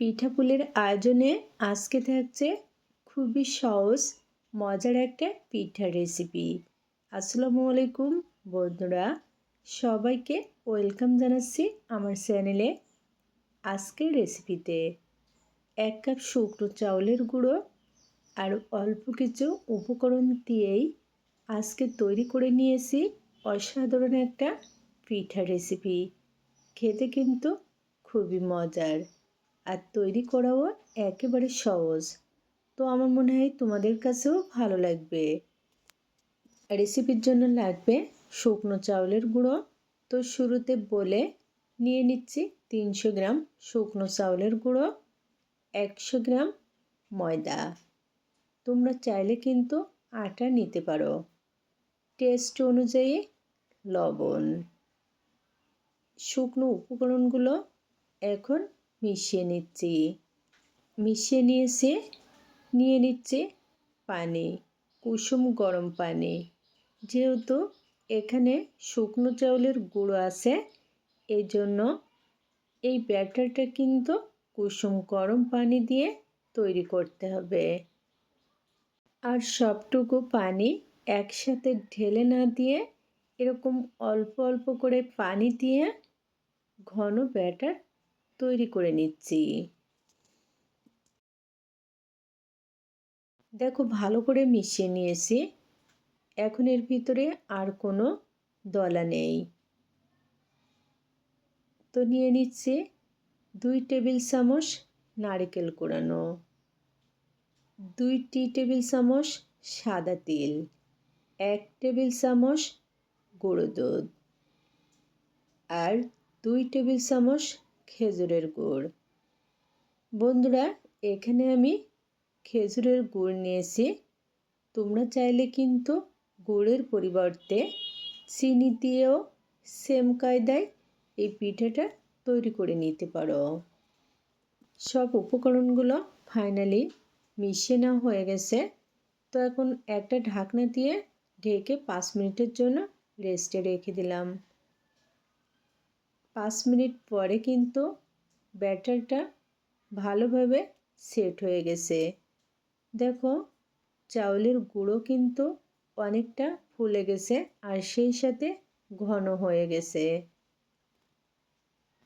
পিঠাপুলির আয়োজনে আজকে থাকছে খুবই সহজ মজার একটা পিঠার রেসিপি। আসসালামু আলাইকুম বন্ধুরা, সবাইকে ওয়েলকাম জানাচ্ছি আমার চ্যানেলে। আজকের রেসিপিতে 1 কাপ শুকনো চাউলের গুঁড়ো আর অল্প কিছু উপকরণ দিয়েই আজকে তৈরি করে নিয়েছি অসাধারণ একটা পিঠার রেসিপি। খেতে কিন্তু খুবই মজার আর তৈরি করাও একেবারে সহজ। তো আমার মনে হয় তোমাদের কাছেও ভালো লাগবে। রেসিপির জন্য লাগবে শুকনো চাউলের গুঁড়ো। তো শুরুতে বলে নিয়ে নিচ্ছি 300 গ্রাম শুকনো চাউলের গুঁড়ো, 100 গ্রাম ময়দা। তোমরা চাইলে কিন্তু আটা নিতে পারো। টেস্ট অনুযায়ী লবণ। শুকনো উপকরণগুলো এখন মিশিয়ে নিয়ে নিচ্ছি পানি, কুসুম গরম পানি। যেহেতু এখানে শুকনো চাউলের গুঁড়ো আছে, এই জন্য এই ব্যাটারটা কিন্তু কুসুম গরম পানি দিয়ে তৈরি করতে হবে। আর সবটুকু পানি একসাথে ঢেলে না দিয়ে এরকম অল্প অল্প করে পানি দিয়ে ঘন ব্যাটার তৈরি করে নিচ্ছি। দেখো ভালো করে মিশিয়ে নিয়েছি। এখন এর ভিতরে আর কোনো দলা নেই। তো নিয়ে নিচ্ছি 2 টেবিল চামচ নারকেল কোড়ানো, 2 টেবিল চামচ সাদা তেল, 1 টেবিল চামচ গুঁড়ো দুধ আর 2 টেবিল চামচ খেজুরের গুড়। বন্ধুরা, এখানে আমি খেজুরের গুড় নিয়েছি। তোমরা চাইলে কিন্তু গুড়ের পরিবর্তে চিনি দিয়েও সেম কায়দায় এই পিঠাটা তৈরি করে নিতে পারো। সব উপকরণগুলো ফাইনালি মিশিয়ে নেওয়া হয়ে গেছে। তো এখন একটা ঢাকনা দিয়ে ঢেকে 5 মিনিটের জন্য রেস্টে রেখে দিলাম। 5 মিনিট পরে কিন্তু ব্যাটারটা ভালোভাবে সেট হয়ে গেছে। দেখো চাউলের গুঁড়ো কিন্তু অনেকটা ফুলে গেছে আর সেই সাথে ঘন হয়ে গেছে।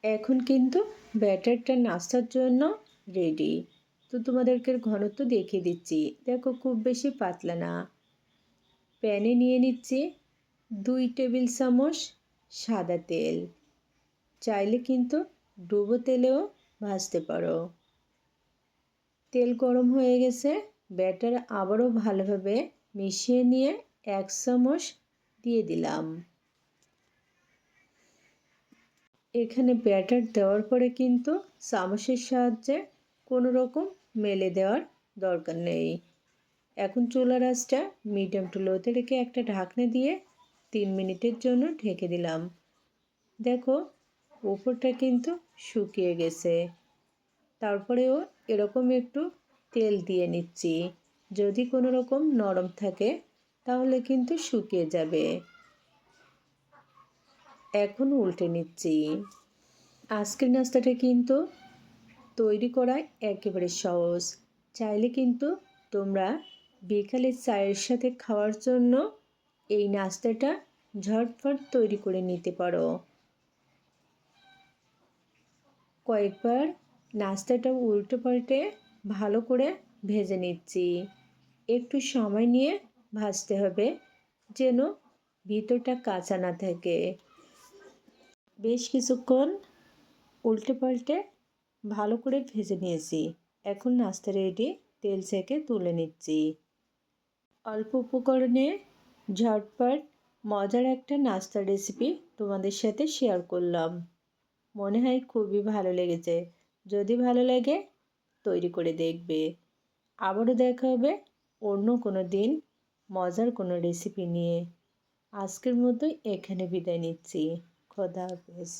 এখন কিন্তু ব্যাটারটা নাস্তার জন্য রেডি। তো তোমাদেরকে ঘনত্ব দেখিয়ে দিচ্ছি। দেখো খুব বেশি পাতলা না। প্যানে নিয়ে নিচ্ছি 2 টেবিল চামচ সাদা তেল। চাইলে কিন্তু ডুবো তেলেও ভাজতে পারো। তেল গরম হয়ে গেছে। ব্যাটার আবারও ভালোভাবে মিশিয়ে নিয়ে 1 চামচ দিয়ে দিলাম। এখানে ব্যাটার দেওয়ার পরে কিন্তু চামচের সাহায্যে কোনো রকম মেলে দেওয়ার দরকার নেই। এখন চুলার আঁচটা মিডিয়াম টু লোতে রেখে একটা ঢাকনা দিয়ে 3 মিনিটের জন্য ঢেকে দিলাম। দেখো উপরটা কিন্তু শুকিয়ে গেছে। তারপরেও এরকম একটু তেল দিয়ে নিচ্ছি। যদি কোনো রকম নরম থাকে তাহলে কিন্তু শুকিয়ে যাবে। এখন উল্টে নিচ্ছি। আজকের নাস্তাটা কিন্তু তৈরি করা একেবারে সহজ। চাইলে কিন্তু তোমরা বিকালে চায়ের সাথে খাওয়ার জন্য এই নাস্তাটা ঝটপট তৈরি করে নিতে পারো। কয়েকবার নাস্তাটা উল্টে পাল্টে ভালো করে ভেজে নিচ্ছি। একটু সময় নিয়ে ভাজতে হবে যেন ভিতরটা কাঁচা না থাকে। বেশ কিছুক্ষণ উল্টে পাল্টে ভালো করে ভেজে নিয়েছি। এখন নাস্তা রেডি। তেল ছেঁকে তুলে নিচ্ছি। অল্প উপকরণে ঝটপট মজার একটা নাস্তার রেসিপি তোমাদের সাথে শেয়ার করলাম। মনে হয় খুবই ভালো লেগেছে। যদি ভালো লাগে তৈরি করে দেখবে। আবারও দেখা হবে অন্য কোনো দিন মজার কোনো রেসিপি নিয়ে। আজকের মতো এখানে বিদায় নিচ্ছি। খোদা হাফেজ।